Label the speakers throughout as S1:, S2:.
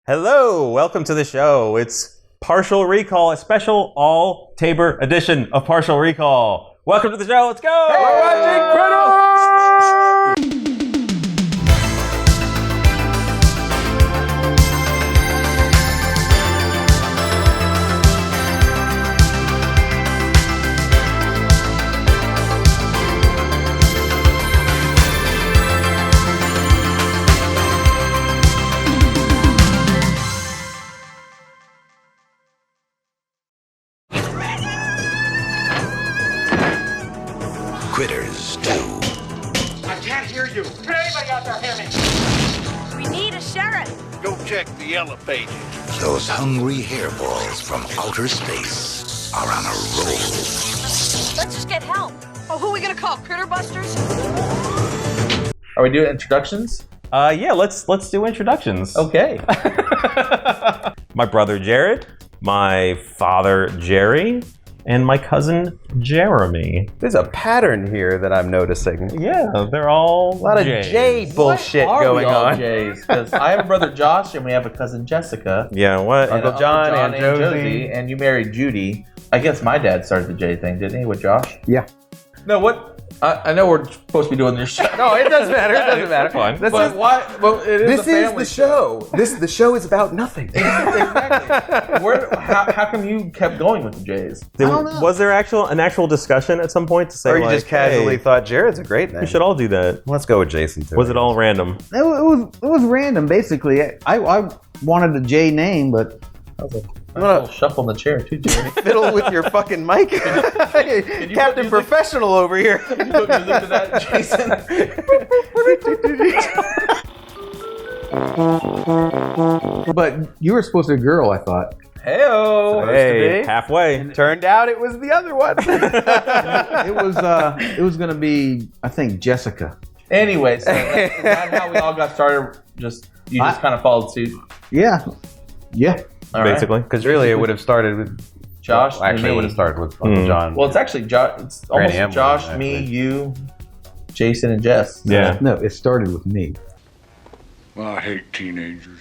S1: Hello, welcome to the show. It's Partial Recall, a special all-Tabor edition of Partial Recall. Welcome to the show, let's go!
S2: Hey! We're watching Critters!
S3: Critters 2.
S4: I can't hear you. Can anybody out there hear me?
S5: We need a sheriff.
S3: Go check the yellow pages. Those hungry hairballs from outer space are on a roll.
S5: Let's just get help. Oh, who are we gonna call? Critter Busters?
S2: Are we doing introductions?
S1: Yeah, let's do introductions.
S2: Okay.
S1: My brother Jared, my father Jerry, and my cousin Jeremy.
S6: There's a pattern here that I'm noticing.
S1: Yeah, they're all
S6: A lot of J bullshit going on.
S2: J's? Because I have a brother Josh and we have a cousin Jessica.
S1: Yeah, what?
S6: Uncle John and Josie.
S2: And you married Judy. I guess my dad started the J thing, didn't he, with Josh?
S6: Yeah.
S2: No, what? I know we're supposed to be doing this show.
S6: No, it doesn't matter. It doesn't matter.
S1: Fine.
S6: This
S2: But
S6: is,
S2: why? Well, it is
S6: this
S2: a
S6: is
S2: family
S6: the show. The show is about nothing.
S2: Exactly. How come you kept going with the J's?
S1: Was there an actual discussion at some point to say,
S6: Or you
S1: like,
S6: just casually
S1: hey,
S6: thought Jared's a great name.
S1: we should all do that?
S6: Let's go with Jason too.
S1: Was it all random?
S7: It was random, basically. I wanted a J name, but I was like,
S2: I'm gonna shuffle in the chair too, Jerry.
S6: fiddle with your fucking mic? Captain Professional over here.
S2: Can you put music to that, Jason?
S7: but you were supposed to be a girl, I thought.
S2: Hey-o.
S1: Hey,
S6: be.
S1: halfway.
S6: Turned out it was the other one.
S7: It was gonna be, I think, Jessica.
S2: Anyway, so is that how we all got started? You just kind of followed suit.
S7: Yeah.
S2: All right.
S1: Basically.
S6: Because really, it would have started with
S2: Josh.
S6: Well, actually, it
S2: and
S6: would
S2: me.
S6: have started with Uncle John.
S2: Well, it's actually Josh. It's
S6: Granny
S2: almost
S6: Emily,
S2: Josh,
S6: actually.
S2: me, you, Jason, and Jess.
S1: Yeah.
S7: No, it started with me.
S3: Well, I hate teenagers.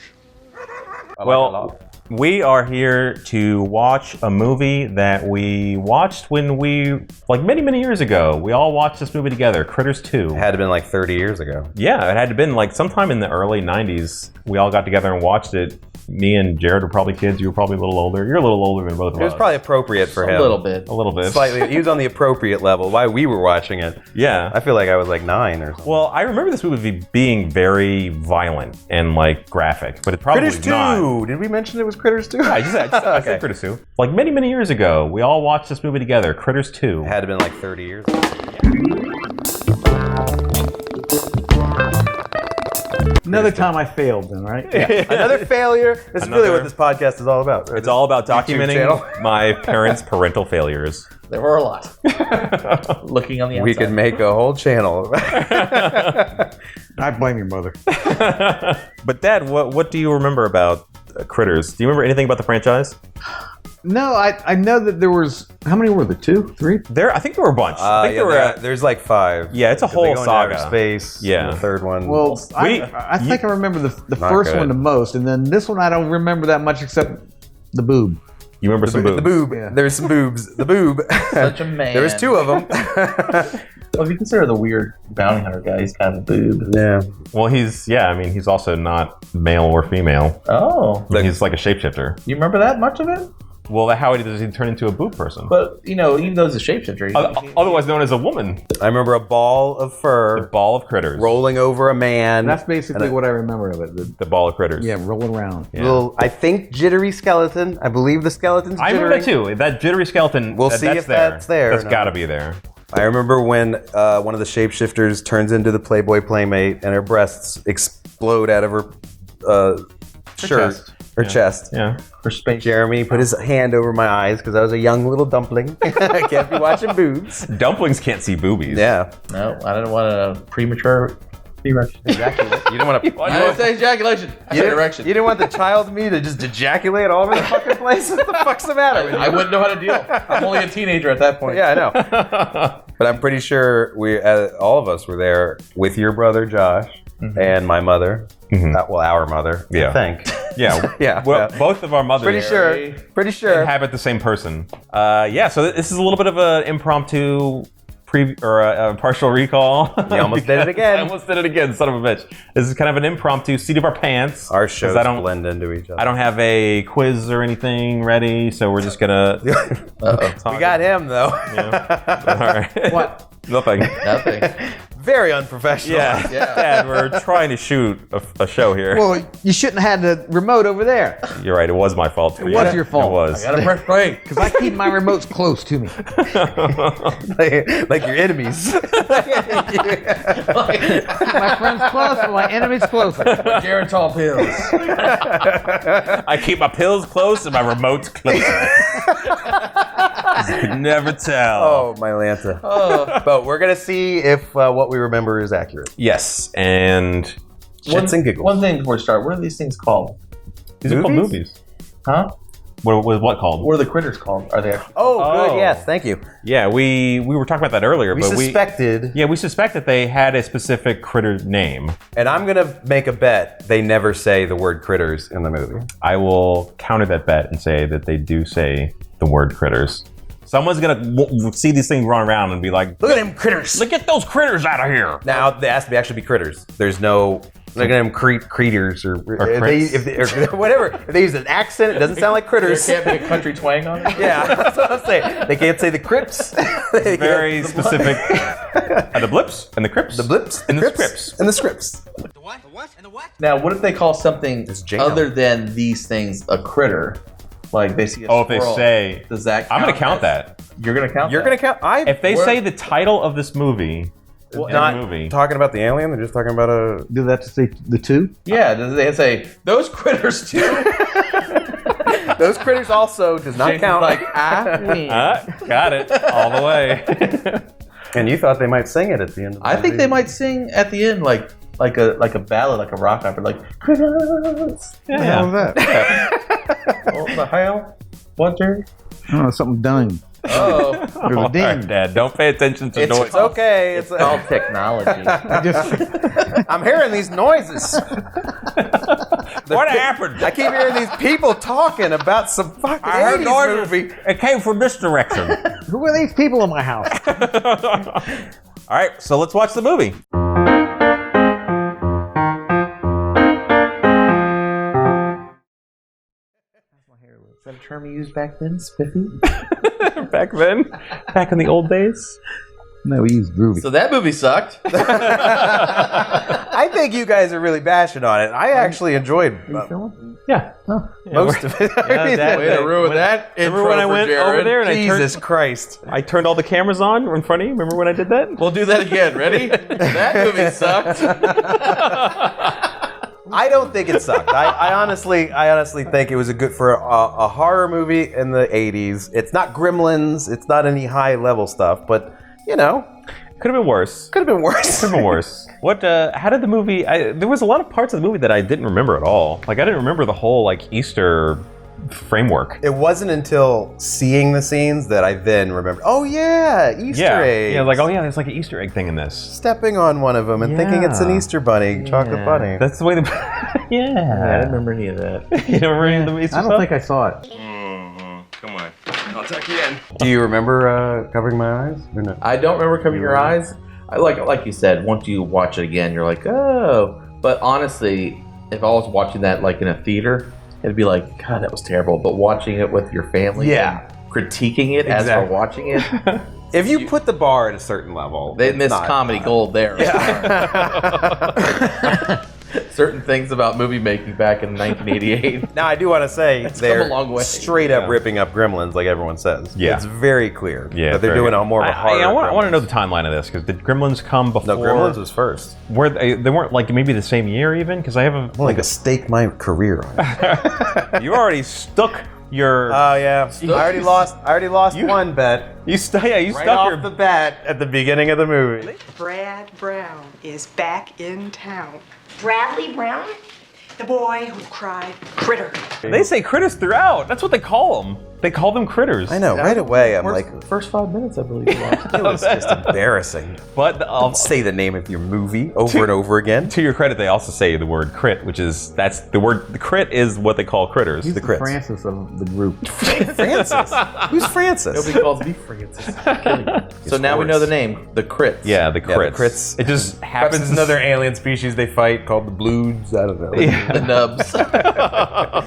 S6: I like it a
S1: Well,
S6: lot.
S1: we are here to watch a movie that we watched when many, many years ago. We all watched this movie together, Critters 2.
S6: It had to have been like 30 years ago.
S1: Yeah, it had to have been like sometime in the early 90s. We all got together and watched it. Me and Jared were probably kids. You were probably a little older. You're a little older than both of us.
S6: It was probably appropriate for him.
S2: A little bit.
S1: A little bit.
S6: Slightly. He was on the appropriate level. While we were watching it,
S1: Yeah.
S6: I feel like I was like 9 or something.
S1: Well, I remember this movie being very violent and like graphic, but it probably
S6: Critters 2!
S1: not.
S6: Did we mention it was Critters 2?
S1: I said
S6: Okay.
S1: Critters 2. Like many, many years ago, we all watched this movie together, Critters 2.
S6: It had to have been like 30 years ago.
S7: Another time I failed, then, right?
S6: Another failure. This is really what this podcast is all about.
S1: It's all about
S6: YouTube channel.
S1: documenting my parents' parental failures.
S2: There were a lot. Looking on the outside.
S6: We could make a whole channel.
S7: I blame your mother.
S1: But Dad, what do you remember about Critters? Do you remember anything about the franchise?
S7: No, I know that there was, how many were there? 2? 3?
S1: I think there were a bunch. I think there were.
S6: There's like 5.
S1: Yeah, it's a
S6: 'Cause
S1: whole
S6: they go into outer
S1: saga.
S6: space.
S1: Yeah.
S6: The third one.
S7: Well,
S1: We-
S7: I think I remember the
S6: Not
S7: first
S6: good.
S7: one the most, and then this one I don't remember that much except the boob.
S1: You remember some boobs?
S6: the boob.
S7: Yeah.
S6: There's some boobs. The boob.
S2: Such a man.
S6: There was 2 of them.
S2: Well, if you consider the weird bounty hunter guy, he's kind of a boob.
S6: Yeah.
S1: Well, he's also not male or female.
S2: Oh.
S1: He's like a shapeshifter.
S2: You remember that much of it?
S1: Well, how does he turn into a boob person?
S2: But, even though he's a shapeshifter.
S1: Otherwise known as a woman.
S6: I remember a ball of
S1: The
S6: fur
S1: ball of critters.
S6: rolling over a man.
S7: That's basically what I remember of it.
S1: The ball of critters.
S7: Yeah, rolling around.
S1: Yeah.
S6: Little, I think, jittery skeleton. I believe the skeleton's
S1: I
S6: jittery.
S1: remember that too. That jittery skeleton.
S6: We'll see if that's there.
S1: That's
S6: No.
S1: got to be there.
S6: I remember when one of the shapeshifters turns into the Playboy Playmate and her breasts explode out of her shirt.
S1: chest.
S6: Her
S1: Yeah.
S6: chest.
S1: Yeah.
S2: For space.
S6: Jeremy put his hand over my eyes because I was a young little dumpling. I can't be watching boobs.
S1: Dumplings can't see boobies.
S6: Yeah.
S2: No, I didn't want a premature erection.
S6: Ejaculate. You didn't want to.
S2: I didn't say ejaculation. I said erection.
S6: You didn't want the child me to just ejaculate all over the fucking place? What the fuck's the matter with you?
S2: I wouldn't know how to deal. I'm only a teenager at that point.
S6: Yeah, I know. But I'm pretty sure all of us were there with your brother Josh and my mother.
S1: Mhm.
S6: Well, our mother.
S1: Yeah.
S6: I think.
S1: Yeah,
S6: Yeah,
S1: well,
S6: yeah.
S1: both of our mothers
S6: Pretty sure.
S1: inhabit the same person. Yeah, so this is a little bit of an impromptu partial recall.
S6: You almost did it again.
S1: I almost did it again, son of a bitch. This is kind of an impromptu seat of our pants.
S6: Our shows
S1: I don't
S6: blend into each other.
S1: I don't have a quiz or anything ready, so we're just gonna.
S6: We got him though.
S1: All right.
S7: What?
S1: Nothing.
S2: Nothing.
S6: Very unprofessional.
S1: Yeah. Dad, we're trying to shoot a show here.
S7: Well, you shouldn't have had the remote over there.
S1: You're right. It was my fault.
S7: It was your fault.
S1: It was.
S2: Gotta press play.
S7: Because I keep my remotes close to me.
S6: like your enemies.
S7: My friends close, but my enemies closer.
S2: Geritol pills.
S1: I keep my pills close and my remotes close. You could never tell.
S6: Oh, my Lanta. But we're gonna see if what we remember is accurate.
S1: Yes, and
S6: Shits and giggles.
S2: One thing before we start, what are these things called?
S1: these are called movies.
S2: Huh?
S1: What called?
S2: What are the critters called? Are they?
S6: Oh, good. Yes, thank you.
S1: Yeah, we were talking about that earlier,
S6: We
S1: but
S6: suspected,
S1: we suspect that they had a specific critter name.
S6: and I'm gonna make a bet they never say the word critters in the movie.
S1: I will counter that bet and say that they do say the word critters. Someone's gonna see these things run around and be like,
S6: Look at them critters.
S1: "Look, get those critters out of here!"
S6: Now they has to be actually be critters. There's no. Look at them creatures or
S1: crits.
S6: or whatever. If they use an accent, it doesn't sound like critters.
S2: There can't be a country twang on it.
S6: Yeah, that's what I'm saying. They can't say the crips.
S1: Very specific. The blips and the crips.
S6: The blips,
S1: and the
S6: crips,
S1: scripts.
S6: and the scripts.
S4: The what? The what? And the what?
S2: Now, what if they call something
S6: It's jam.
S2: other than these things a critter? Like they see a
S1: Oh, if they
S2: squirrel.
S1: say,
S2: Does that?
S1: I'm gonna
S2: count
S1: count
S2: as-
S1: that.
S2: You're gonna count.
S6: You're
S2: that?
S6: gonna count.
S1: If they say the title of this movie,
S6: not
S1: in the movie,
S6: talking about the alien. They're just talking about a.
S7: Do that to say the two?
S2: Yeah. Does they say those critters too?
S6: Those critters also does not
S2: Jason's
S6: count.
S2: like win.
S1: got it all the way.
S6: And you thought they might sing it at the end. Of the
S2: I think
S6: movie.
S2: they might sing at the end like a ballad, like a rock opera, like critters.
S1: Yeah.
S7: What was that?
S2: Oh, the hell? Wonder.
S7: I don't know, something done.
S2: Oh,
S7: There's a
S1: All right,
S7: ding.
S1: Dad, don't pay attention to noise.
S6: It's okay. It's
S2: all technology.
S7: I just,
S6: I'm hearing these noises.
S1: What happened?
S6: I keep hearing these people talking about some fucking
S1: I heard
S6: 80s
S1: noises.
S6: movie.
S1: It came from this direction.
S7: who are these people in my house?
S1: All right, so let's watch the movie.
S2: Is that a term you used back then, Spiffy?
S1: Back then, back in the old days.
S7: No, we use groovy.
S2: So that movie sucked.
S6: I think you guys are really bashing on it. I actually enjoyed
S1: Yeah.
S6: most of it.
S1: Dad,
S2: Way to ruin that.
S1: Remember when I went over there and
S6: Jesus Christ.
S1: I turned all the cameras on in front of you? Remember when I did that?
S2: We'll do that again. Ready? That movie sucked.
S6: I don't think it sucked. I honestly think it was a good for a horror movie in the 80s. It's not Gremlins. It's not any high level stuff, but you know,
S1: Could have been worse.
S6: could have been worse.
S1: Could have been worse. What? How did the movie? There was a lot of parts of the movie that I didn't remember at all. Like I didn't remember the whole like Easter framework.
S6: It wasn't until seeing the scenes that I then remembered. Oh yeah, Easter eggs.
S1: Yeah, like oh yeah, there's like an Easter egg thing in this.
S6: Stepping on one of them and thinking it's an
S1: Yeah.
S6: Easter bunny, chocolate bunny.
S1: That's the way the.
S2: I don't remember any of that.
S1: You don't remember any of the Easter
S7: I don't
S1: stuff?
S7: think I saw it.
S1: Come on, I'll tuck you in.
S6: Do you remember covering my eyes? Or no?
S2: I don't remember covering your eyes. I like you said, once you watch it again, you're like, oh. But honestly, if I was watching that like in a theater, it'd be like, God, that was terrible. But watching it with your family,
S6: Yeah.
S2: and critiquing it as
S6: Exactly.
S2: we're watching it,
S6: If you put the bar at a certain level,
S2: they
S6: it's
S2: missed
S6: not-
S2: comedy gold there. Certain things about movie making back in 1988.
S6: Now I do want to say
S2: come
S6: they're
S2: a long way.
S6: straight up ripping up Gremlins, like everyone says.
S1: Yeah.
S6: It's very clear
S1: Yeah,
S6: that they're
S1: very
S6: doing
S1: good.
S6: a more of a horror.
S1: I want to know the timeline of this because did Gremlins come before?
S6: No, Gremlins was first.
S1: Were they weren't like maybe the same year even because I have a
S6: I'm like to stake my career on it.
S1: you already stuck your
S6: Oh yeah, I already lost. One bet
S1: you stuck
S6: right
S1: stuck
S6: off
S1: your
S6: the bat at the beginning of the movie.
S8: Brad Brown is back in town.
S5: Bradley Brown?
S8: The boy who cried critter.
S1: They say critters throughout. That's what they call them. They call them critters.
S6: I know. Right away, I'm
S2: first 5 minutes, I believe.
S6: it was just embarrassing.
S1: But
S6: Don't say the name of your movie over and over again.
S1: To your credit, they also say the word crit, which is the word. The crit is what they call critters.
S7: He's
S6: the
S7: the
S6: crits.
S7: Francis of the group.
S6: Francis. Who's Francis?
S2: Nobody calls me Francis. So now we know the name, the crits.
S1: Yeah, the crits.
S6: the crits.
S1: It just
S6: Perhaps
S1: happens.
S6: it's another alien species they fight called the Bloods. I don't know.
S2: The nubs.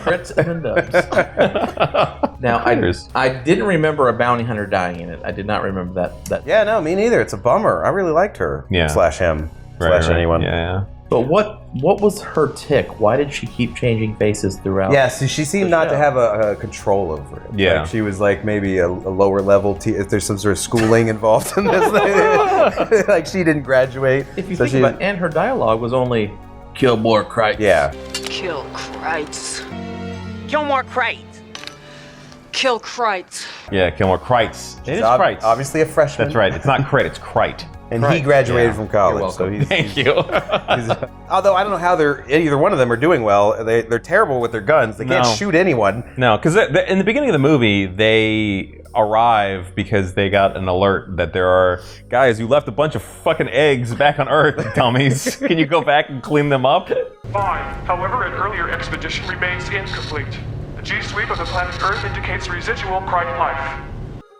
S2: Crits and the nubs. Now, I didn't remember a bounty hunter dying in it. I did not remember that.
S6: Yeah, no, me neither. It's a bummer. I really liked her.
S1: Yeah.
S6: Slash him.
S1: Right,
S6: Slash anyone.
S1: Yeah.
S2: But what was her tick? Why did she keep changing faces throughout?
S6: Yeah, so she seemed not to have a control over it.
S1: Yeah.
S6: Like she was like maybe a lower level, if there's some sort of schooling involved in this. Like she didn't graduate.
S2: If you think about it, and her dialogue was only, kill more Christ.
S6: Yeah.
S5: Kill Kreitz.
S4: Kill more Crate.
S5: Kill Kreitz.
S1: Yeah, Kilmore Kreitz. It is Kreitz.
S6: Obviously a freshman.
S1: That's right. It's not crit, it's Krite.
S6: And he graduated from college,
S2: You're
S6: so
S2: welcome.
S6: he's...
S1: Thank you.
S6: Although I don't know how either one of them are doing well. They're terrible with their guns. They can't shoot anyone.
S1: No, because in the beginning of the movie, they arrive because they got an alert that there are guys who left a bunch of fucking eggs back on Earth, dummies. Can you go back and clean them up?
S9: Fine. However, an earlier expedition remains incomplete. The G-sweep of the planet Earth indicates residual Crite life.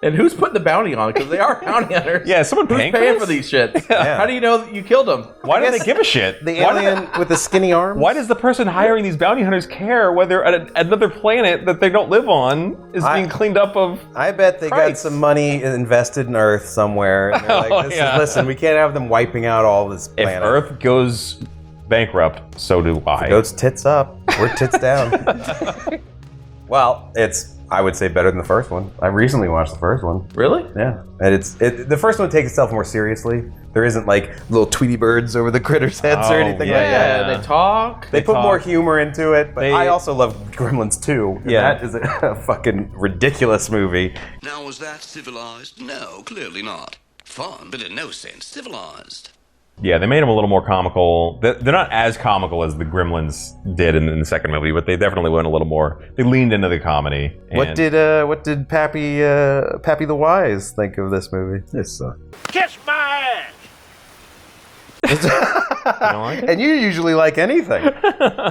S2: And who's putting the bounty on it? Because they are bounty hunters.
S1: Yeah, someone
S2: who's
S1: paying
S2: paying
S1: for
S2: for
S1: this?
S2: these shits?
S6: Yeah.
S2: How do you know that you killed them?
S1: Why do they give a shit?
S6: The alien with the skinny arms?
S1: Why does the person hiring these bounty hunters care whether another planet that they don't live on is being cleaned up of?
S6: I bet they got some money invested in Earth somewhere. And they're like, listen, we can't have them wiping out all this planet.
S1: If Earth goes bankrupt, so do I.
S6: It goes tits up. We're tits down. Well, it's, I would say, better than the first one. I recently watched the first one.
S2: Really?
S6: Yeah. And the first one takes itself more seriously. There isn't like little Tweety birds over the critters' heads or anything like that.
S2: They talk.
S6: They put more humor into it, but
S1: They-
S6: I also love Gremlins 2. And
S1: Yeah.
S6: that is a fucking ridiculous movie.
S3: Now, was that civilized? No, clearly not. Fun, but in no sense civilized.
S1: Yeah, they made them a little more comical. They're not as comical as the Gremlins did in the second movie, but they definitely went a little more. They leaned into the comedy.
S6: What did Pappy the Wise think of this movie?
S7: This sucks.
S4: Kiss my ass.
S1: You don't like it?
S6: And you usually like anything.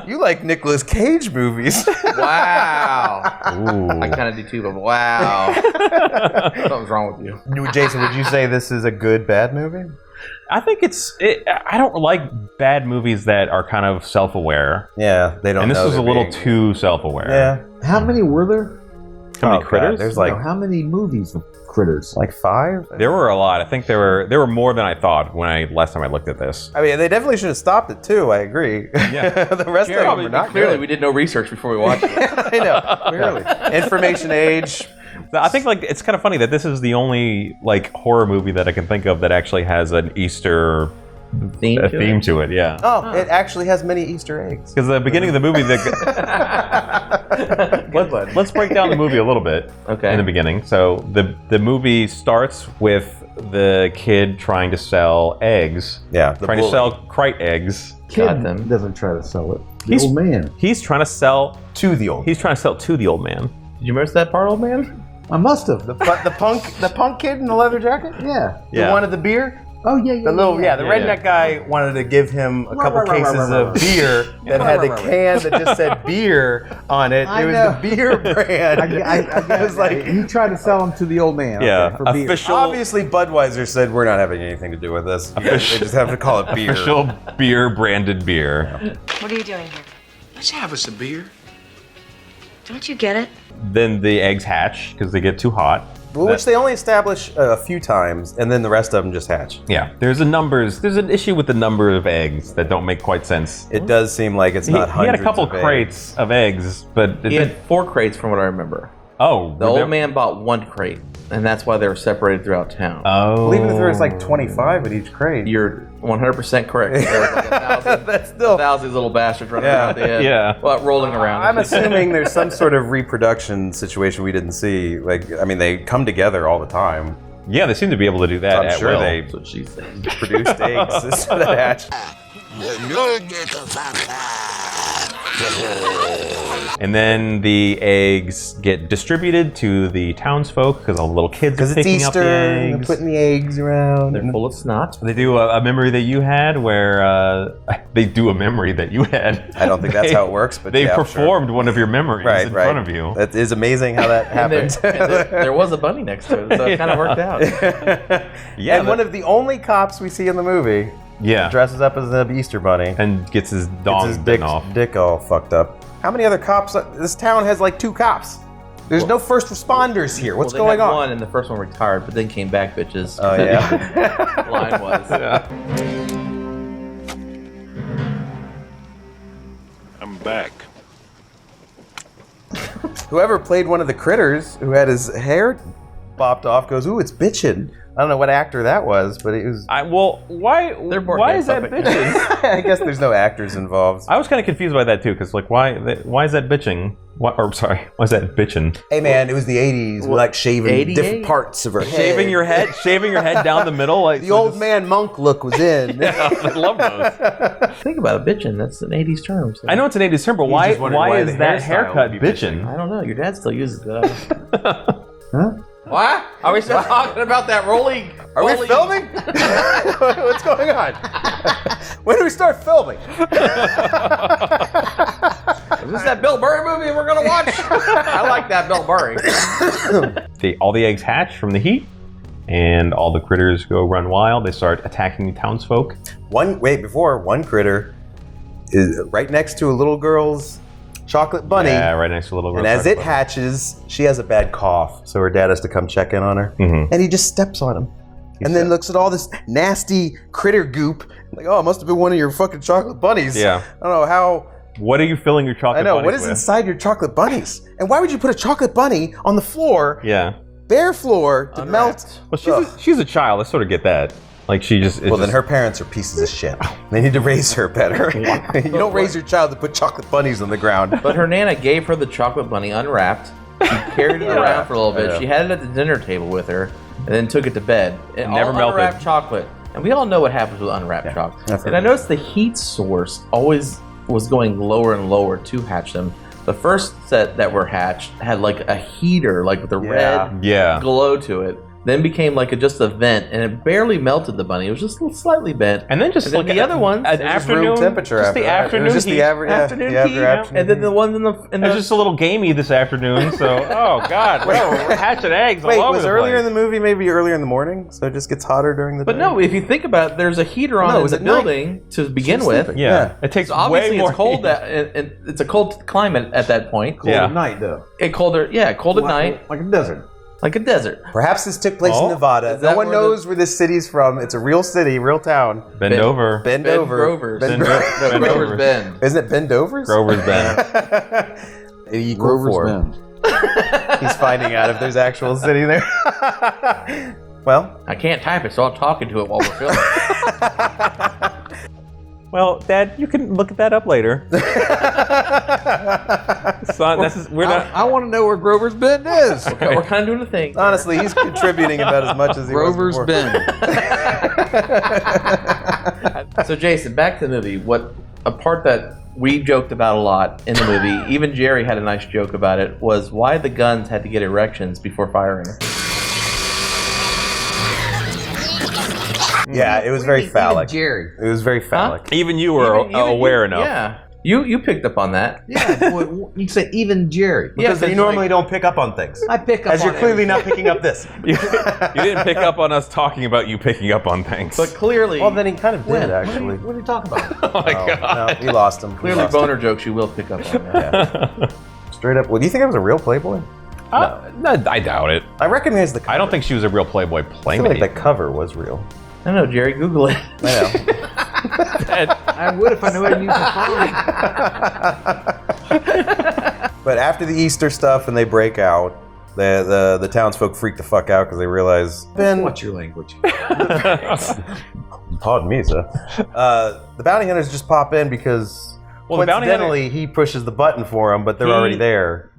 S6: You like Nicolas Cage movies.
S2: Wow.
S1: Ooh.
S2: I kind of do too, but wow. Something's wrong with you.
S6: Jason, would you say this is a good, bad movie?
S1: I think I don't like bad movies that are kind of self-aware.
S6: Yeah, they don't.
S1: And this
S6: know
S1: was a
S6: they're
S1: little
S6: being-
S1: too self-aware.
S6: Yeah.
S7: How many were there?
S1: How many
S6: God,
S1: critters?
S6: there's
S7: No,
S6: like
S7: how many movies of critters?
S6: like 5.
S1: There were a lot. I think there were more than I thought last time I looked at this.
S6: I mean, they definitely should have stopped it too. I agree.
S1: Yeah.
S6: The rest of them were not
S2: Clearly,
S6: good.
S2: we did no research before we watched it.
S6: I know. Clearly, information age.
S1: I think like it's kind of funny that this is the only like horror movie that I can think of that actually has an Easter theme to it. Yeah.
S6: Oh, it actually has many Easter eggs.
S1: Because the beginning of the movie, let's break down the movie a little bit.
S2: Okay.
S1: In the beginning, so the movie starts with the kid trying to sell eggs.
S6: Yeah, the
S1: trying
S6: bully.
S1: to sell Crite eggs.
S2: Got them.
S7: Doesn't try to sell it. The
S1: He's-
S7: old man.
S1: He's trying to sell
S6: To the old.
S1: He's trying to sell to the old man.
S2: Did you miss that part, old man?
S7: I must have.
S6: The punk kid in the leather jacket.
S7: Yeah.
S6: The one at the beer.
S7: Oh yeah, yeah.
S6: The little the
S1: yeah.
S6: redneck guy wanted to give him a couple cases of beer that had the can that just said beer on it.
S7: I
S6: It was
S7: know.
S6: the beer brand.
S7: I was like, he tried to sell them to the old man.
S1: Yeah,
S7: okay, for beer.
S1: official
S6: Obviously, Budweiser said we're not having anything to do with this. They just have to call it beer.
S1: official beer branded beer.
S5: What are you doing here?
S3: Let's have us a beer.
S5: Don't you get it?
S1: Then the eggs hatch because they get too hot.
S6: Well, which they only establish a few times, and then the rest of them just hatch.
S1: Yeah, there's an issue with the number of eggs that don't make quite sense.
S6: It does seem like it's not
S1: He
S6: hundreds
S1: had a couple
S6: of eggs.
S1: crates of eggs, but
S2: He had 4 crates from what I remember.
S1: oh,
S2: The old man bought 1 crate, and that's why they were separated throughout town.
S1: Oh,
S6: Well, even if there was like 25 at each crate.
S2: You're 100% correct. There was like 1,000,
S6: That's still.
S2: 1,000 little bastards running
S6: Yeah.
S2: around the head.
S1: Yeah.
S2: Well, rolling around.
S6: I'm assuming there's some sort of reproduction situation we didn't see. Like, I mean, they come together all the time.
S1: yeah, they seem to be able to do that.
S6: I'm
S1: at
S6: sure
S1: will.
S6: they
S2: That's what she said.
S6: produced eggs that hatch.
S1: And then the eggs get distributed to the townsfolk because all the little kids are
S6: it's
S1: picking
S6: Easter,
S1: up the
S6: and
S1: eggs.
S6: they're putting the eggs around.
S2: They're full of snot.
S1: They do a memory that you had where they do a memory that you had.
S6: I don't think that's how it works, but
S1: they
S6: yeah,
S1: performed one of your memories in front of you.
S6: That is amazing how that happened.
S2: There was a bunny next to it, so it kind of worked out.
S6: And one of the only cops we see in the movie dresses up as an Easter bunny.
S1: And gets his dong
S6: dick all fucked up. How many other cops? This town has like 2 cops. There's no first responders here. What's going on?
S2: One, and the first one retired, but then came back, bitches.
S6: Oh, yeah.
S2: Line was.
S3: I'm back.
S6: Whoever played one of the critters who had his hair bopped off goes, ooh, it's bitchin'. I don't know what actor that was, but it was...
S1: Why is that bitching?
S6: I guess there's no actors involved.
S1: I was kind of confused by that too, because like, why is that bitching? Why is that bitching?
S6: Hey man, it was the 80s. We like shaving different parts of her head.
S1: Shaving your head down the middle. Like
S6: the old man monk look was in.
S1: Yeah, I love those.
S2: Think about it, bitchin'. That's an 80s term. So.
S1: I know it's an 80s term, but why is that haircut bitching?
S2: I don't know. Your dad still uses that. Huh? What? Are we still talking about that rolling?
S6: Are we filming? What's going on? When do we start filming?
S2: Is this that Bill Murray movie we're gonna watch? I like that Bill Murray.
S1: All the eggs hatch from the heat, and all the critters go run wild. They start attacking the townsfolk.
S6: One critter is right next to a little girl's chocolate bunny.
S1: Yeah, right next to a little girl.
S6: And as it hatches, she has a bad cough, so her dad has to come check in on her.
S1: Mm-hmm.
S6: And he just steps on him. Then looks at all this nasty critter goop. Like, oh, it must have been one of your fucking chocolate bunnies.
S1: Yeah.
S6: I don't know how...
S1: What are you filling your chocolate bunnies with?
S6: What is inside your chocolate bunnies? And why would you put a chocolate bunny on the floor, bare floor, to melt?
S1: Well, she's a child. I sort of get that. Like she just...
S6: then her parents are pieces of shit. They need to raise her better. You don't raise your child to put chocolate bunnies on the ground.
S2: But her Nana gave her the chocolate bunny unwrapped. She carried it around for a little bit. She had it at the dinner table with her, and then took it to bed. And
S1: never melted.
S2: Unwrapped chocolate. And we all know what happens with unwrapped chocolate. And I noticed the heat source always was going lower and lower to hatch them. The first set that were hatched had like a heater, like with a red glow to it. Then became like just a vent, and it barely melted the bunny. It was just slightly bent.
S1: And then just like
S2: the other ones,
S1: at afternoon
S6: room temperature.
S1: Just the afternoon heat.
S2: Afternoon heat. And then the ones in the
S1: it's just a little gamey this afternoon. So we're hatching eggs all over the place.
S6: Was earlier in the movie maybe earlier in the morning, so it just gets hotter during the day?
S2: But no, if you think about it, there's a heater on in the building to begin with.
S1: Yeah, it takes
S2: obviously
S1: way more.
S2: It's cold. And it's a cold climate at that point.
S7: Cold at night, though.
S2: Cold at night,
S7: like a desert.
S2: Like a desert.
S6: Perhaps this took place in Nevada. No one knows where this city's from. It's a real city, real town.
S1: Bend over.
S2: Bend Grovers. Grover's Bend.
S6: Isn't it Bend Overs?
S1: Grover's Bend.
S7: Grover's Bend.
S6: He's finding out if there's actual city there. Well,
S2: I can't type it, so I'm talking to it while we're filming.
S1: Well, Dad, you can look that up later.
S7: I want to know where Grover's Bend is.
S2: We're kind of doing a thing.
S6: Honestly, he's contributing about as much as he
S7: Grover's
S6: was
S7: Bend.
S2: So, Jason, back to the movie. A part that we joked about a lot in the movie, even Jerry had a nice joke about it, was why the guns had to get erections before firing.
S6: Yeah, it was very phallic.
S7: Jerry.
S6: It was very phallic.
S1: Even you were aware enough.
S2: Yeah. You picked up on that.
S7: Yeah, you said even Jerry.
S6: Because you normally don't pick up on things.
S7: I pick up
S6: As you're clearly not picking up this.
S1: You didn't pick up on us talking about you picking up on things.
S2: But clearly...
S6: Well, then he kind of did, actually.
S7: What are you talking about?
S1: Oh my God.
S6: No, we lost him.
S2: Clearly boner jokes you will pick up on.
S6: Yeah. Straight up. Well, do you think I was a real Playboy?
S1: No, I doubt it.
S6: I recognize the cover.
S1: I don't think she was a real Playboy
S6: I feel
S1: playmate.
S6: like the cover was real.
S2: I don't know, Jerry. Google it.
S6: I know.
S7: I would if I knew what you could.
S6: But after the Easter stuff and they break out, the townsfolk freak the fuck out because they realize.
S7: What's your language?
S6: Pardon me, sir. The bounty hunters just pop in because coincidentally he pushes the button for them, but they're already there.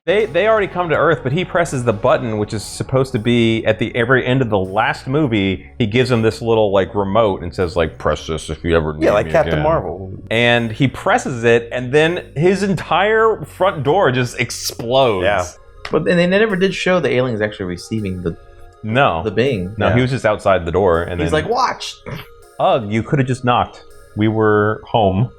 S1: They already come to Earth, but he presses the button, which is supposed to be at the very end of the last movie. He gives him this little like remote and says like, "Press this if you ever need me
S6: like Captain
S1: again."
S6: Marvel.
S1: And he presses it, and then his entire front door just explodes.
S2: Yeah. But and they never did show the aliens actually receiving the being.
S1: No, he was just outside the door, and
S2: he's
S1: then,
S2: like, "Watch."
S1: Ugh, you could have just knocked. We were home.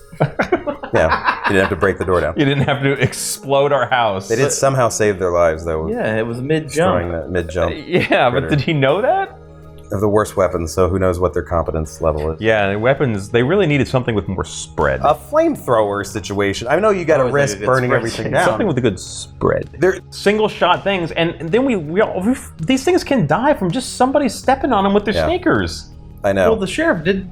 S6: Yeah, you didn't have to break the door down.
S1: You didn't have to explode our house.
S6: They did somehow save their lives, though.
S2: Yeah, it was mid-jump.
S6: Destroying that mid-jump.
S1: Yeah, but did he know that?
S6: They have the worst weapons, so who knows what their competence level is.
S1: Yeah, the weapons, they really needed something with more spread.
S6: A flamethrower situation. I know you got to risk burning everything down.
S1: Something with a good spread. They're single shot things, and then these things can die from just somebody stepping on them with their sneakers.
S6: I know.
S2: Well, the sheriff did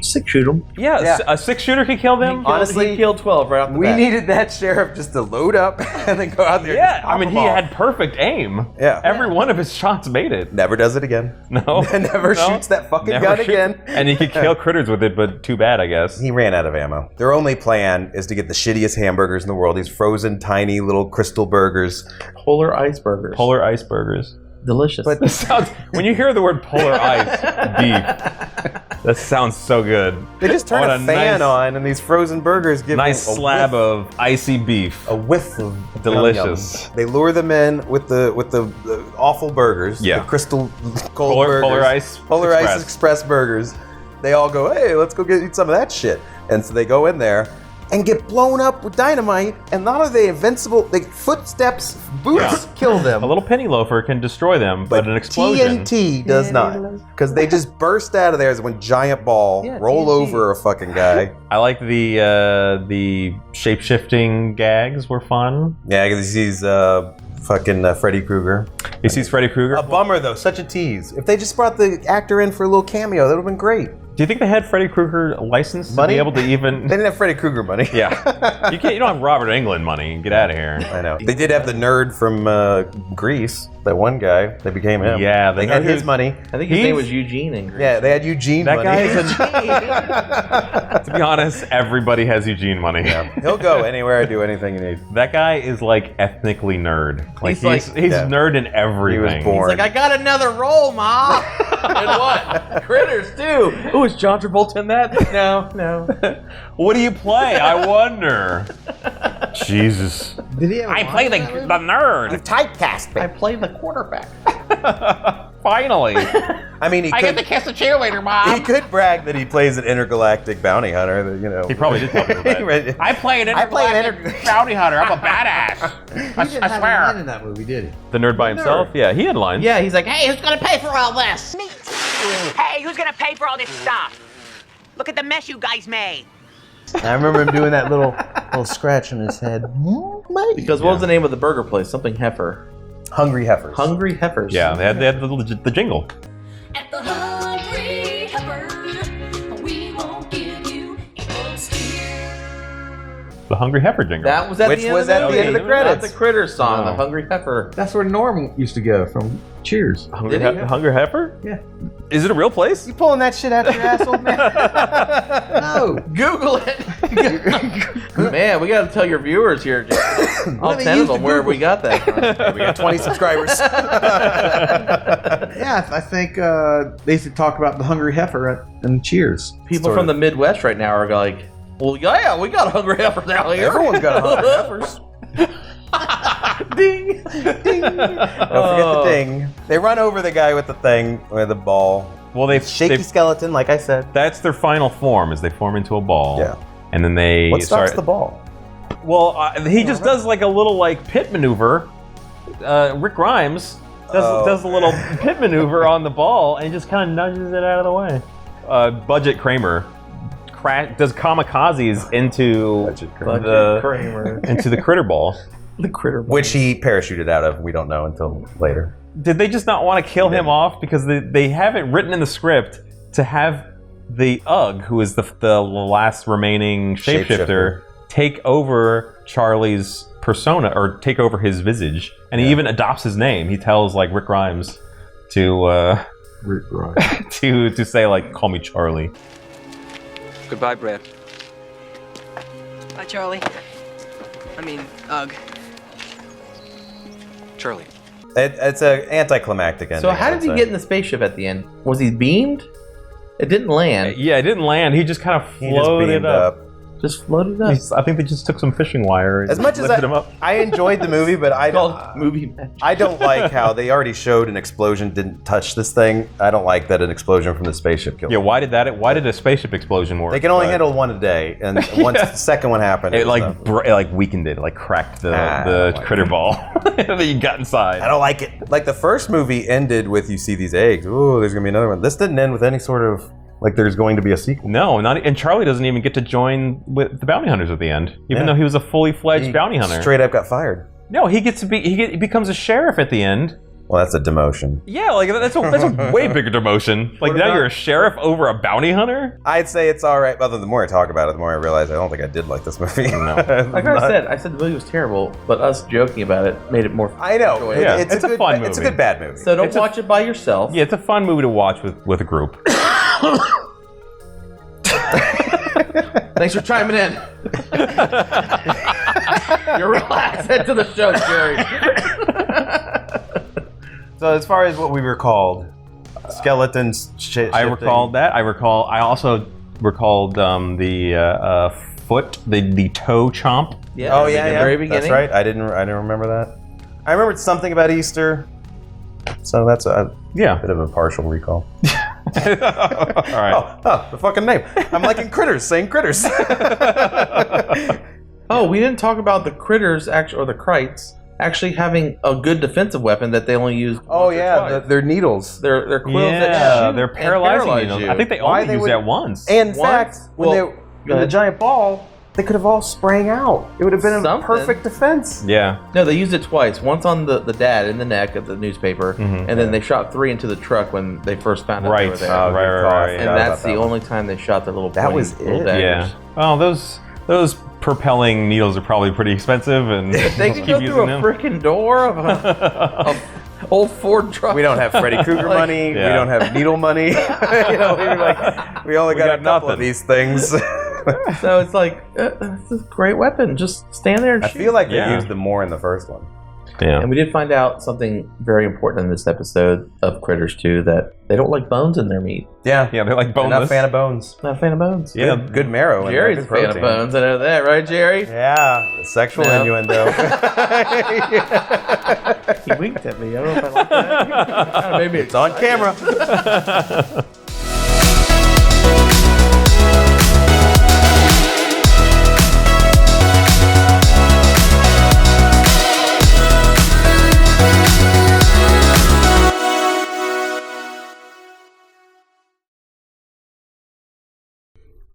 S2: six-shoot them.
S1: Yeah, a six-shooter could kill them.
S6: Honestly,
S2: he killed 12 right off the
S6: we
S2: bat.
S6: needed that sheriff just to load up and then go out there.
S1: Yeah,
S6: and just pop
S1: I mean,
S6: them
S1: he
S6: all.
S1: had perfect aim.
S6: Yeah.
S1: Every one of his shots made it.
S6: Never does it again.
S1: No.
S6: Never shoots that fucking gun again.
S1: And he could kill critters with it, but too bad, I guess.
S6: He ran out of ammo. Their only plan is to get the shittiest hamburgers in the world. These frozen, tiny little crystal burgers.
S2: Polar ice burgers.
S1: Polar ice burgers.
S2: Delicious.
S6: But
S1: when you hear the word polar ice beef, that sounds so good.
S6: They just turn a fan on, and these frozen burgers give
S1: nice
S6: them a
S1: slab
S6: whiff,
S1: of icy beef.
S6: a whiff of
S1: Delicious.
S6: yum-yum. They lure them in with the awful burgers.
S1: Yeah.
S6: The crystal cold burgers.
S1: Polar Ice
S6: Ice Express burgers. They all go, hey, let's go eat some of that shit. And so they go in there and get blown up with dynamite, and not are they invincible, footsteps, boots kill them.
S1: A little penny loafer can destroy them, but an explosion.
S6: TNT does not, because they just burst out of there as one giant ball, roll
S2: TNT.
S6: over a fucking guy.
S1: I like the shape-shifting gags were fun.
S6: Yeah, because he sees fucking Freddy Krueger.
S1: He sees Freddy Krueger.
S6: A bummer though, such a tease. If they just brought the actor in for a little cameo, that would have been great.
S1: Do you think they had Freddy Krueger license to
S6: Money?
S1: be able to even?
S6: They didn't have Freddy Krueger money.
S1: Yeah, you don't have Robert Englund money. Get out of here.
S6: I know. They did have the nerd from Greece, that one guy. They became him.
S1: Yeah,
S6: they had his money.
S2: I think his name was Eugene in Greece.
S6: Yeah, they had Eugene
S1: That
S6: money.
S1: guy is to be honest, everybody has Eugene money.
S6: Yeah. He'll go anywhere, do anything you need.
S1: That guy is like ethnically nerd. Like he's
S6: yeah.
S1: nerd in everything.
S6: He was born.
S2: He's like, I got another role, Ma. And what? Critters too. Oh, is John Travolta in that? No.
S1: What do you play? I wonder. Jesus.
S7: Did he have
S1: I play the nerd.
S6: Typecast me.
S2: I play the quarterback.
S1: Finally.
S6: I mean, he could
S2: kiss the cheerleader, Mom.
S6: he could brag that he plays an intergalactic bounty hunter. That, you know,
S1: He probably did tell people that.
S2: I play an bounty hunter. I'm a badass.
S7: He didn't have a line in that movie, did he?
S1: The nerd by himself? Yeah, he had lines.
S2: Yeah, he's like, hey, who's gonna pay for all this?
S5: Hey, who's gonna pay for all this stuff? Look at the mess you guys made.
S7: I remember him doing that little scratch on his head.
S2: Because what was the name of the burger place? Something heifer.
S6: Hungry Heifers.
S2: Hungry Heifers.
S1: Yeah, they had the jingle.
S10: At the Hungry Heifer, we won't give you a steer.
S1: The Hungry Heifer jingle.
S2: That was at
S6: Which
S2: the end
S6: was
S2: of the
S6: at the
S2: movie.
S6: end of the credits.
S2: Not the Critters song,
S1: No.
S2: the Hungry Heifer.
S7: That's where Norm used to go from Cheers.
S1: Hungry,
S2: Did he?
S1: Hungry Heifer?
S7: Yeah.
S1: Is it a real place?
S6: You pulling that shit out of your ass, old man?
S7: No.
S2: Google it. Man, we got to tell your viewers here, Jason. All
S7: they
S2: 10 of
S7: used
S2: them,
S7: to
S2: where
S7: Google.
S2: we got that from.
S6: We got 20 subscribers.
S7: Yeah, I think they used to talk about the Hungry Heifer in Cheers.
S2: People from the Midwest right now are like, well, yeah, we got Hungry Heifers out here.
S6: Everyone's got Hungry Heifers.
S2: Ding.
S6: Ding. Don't forget the ding. They run over the guy with the thing, with the ball.
S1: Well,
S6: Shaky skeleton, like I said.
S1: That's their final form, is they form into a ball.
S6: Yeah.
S1: And then they
S6: What stops
S1: start.
S6: the ball?
S1: Well, he just does like a little like pit maneuver. Rick Grimes does a little pit maneuver on the ball and he just kind of nudges it out of the way. Budget Kramer does kamikazes into into the critter ball.
S2: The critter ball.
S6: Which he parachuted out of. We don't know until later.
S1: Did they just not want to kill him off because they have it written in the script to have the Ugg, who is the last remaining shapeshifter, take over Charlie's persona or take over his visage, and he even adopts his name. He tells like Rick Grimes to
S7: Rick Grimes.
S1: to say like, call me Charlie.
S11: Goodbye, Brad.
S5: Bye, Charlie.
S11: I mean, Ugg. Charlie.
S6: It's an anticlimactic ending.
S2: So how did he get in the spaceship at the end? Was he beamed? It didn't land.
S1: Yeah, it didn't land. He just kind of floated up.
S2: Just floated up.
S1: I think they just took some fishing wire and
S6: As much as
S1: lifted him up.
S6: I enjoyed the movie, but I don't.
S2: Movie magic.
S6: I don't like how they already showed an explosion didn't touch this thing. I don't like that an explosion from the spaceship killed.
S1: Yeah, why did a spaceship explosion work?
S6: They can only handle one a day, and once the second one happened,
S1: it like weakened it, like cracked the critter ball that you got inside.
S6: I don't like it. Like the first movie ended with you see these eggs. Ooh, there's gonna be another one. This didn't end with any sort of like there's going to be a sequel.
S1: No, and Charlie doesn't even get to join with the bounty hunters at the end, even though he was a fully fledged bounty hunter.
S6: Straight up got fired.
S1: No, he becomes a sheriff at the end.
S6: Well, that's a demotion.
S1: Yeah, like that's a way bigger demotion. Like now you're a sheriff over a bounty hunter.
S6: I'd say it's all right. Although the more I talk about it, the more I realize I don't think I did like this movie.
S1: No.
S2: Like I said the movie was terrible, but us joking about it made it more.
S6: I know.
S1: Yeah,
S6: it's a fun movie. It's a good bad movie.
S2: So don't watch it by yourself.
S1: Yeah, it's a fun movie to watch with a group.
S2: Thanks for chiming in. You're real asset to the show, Jerry.
S6: So as far as what we recalled, skeletons.
S1: I recalled that. I also recalled the foot, the toe chomp.
S2: Yeah.
S6: Oh yeah,
S2: the very beginning.
S6: That's right. I didn't remember that. I remembered something about Easter. So that's a bit of a partial recall.
S1: All right.
S6: Oh, the fucking name. I'm liking critters, saying critters.
S2: Oh, we didn't talk about the critters, or the krites, actually having a good defensive weapon that they only use.
S6: Oh yeah, they're needles.
S2: They're quills that shoot
S1: they're paralyzing
S2: and
S1: needles.
S2: you.
S1: I think they only use that once.
S6: And in fact, when
S2: Well,
S6: they in the giant ball, they could have all sprang out. It would have been a perfect defense.
S1: Yeah.
S2: No, they used it twice. Once on the dad in the neck of the newspaper, and then they shot 3 into the truck when they first found out they were there.
S1: Right.
S2: And that's the only time they shot the little.
S6: That was
S2: little
S6: it.
S2: daggers.
S1: Yeah. Well, those propelling needles are probably pretty expensive, and
S2: They can go through a freaking door of a old Ford truck.
S6: We don't have Freddy Krueger money.
S1: Yeah.
S6: We don't have needle money. we only got a couple of these things.
S2: So it's like it's a great weapon. Just stand there and
S6: I
S2: shoot.
S6: feel like they used them more in the first one.
S1: Yeah.
S2: And we did find out something very important in this episode of Critters 2, that they don't like bones in their meat.
S6: Yeah,
S1: they're like
S6: Not a
S1: boneless.
S6: fan of bones.
S2: Not a fan of bones.
S1: Yeah.
S6: Good marrow.
S2: Jerry's a
S6: and
S2: fan of bones. I know that, right, Jerry?
S6: Yeah, sexual innuendo.
S2: He winked at me. I don't know if I like that. Maybe
S6: It's on camera.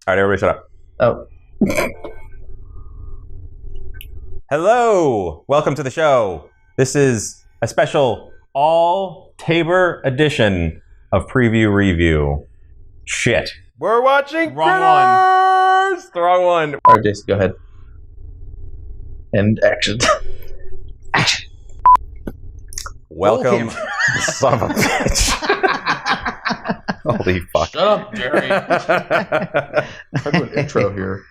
S1: All right, everybody, shut up.
S2: Oh.
S1: Hello, welcome to the show. This is a special all Tabor edition of Preview Review. Shit.
S6: We're watching
S1: Wrong
S6: Critters! The wrong one.
S2: All right, Jason, go ahead. And action. Action.
S6: Welcome, son of a bitch. Holy fuck.
S2: Shut up, Jerry. I'm doing an intro here.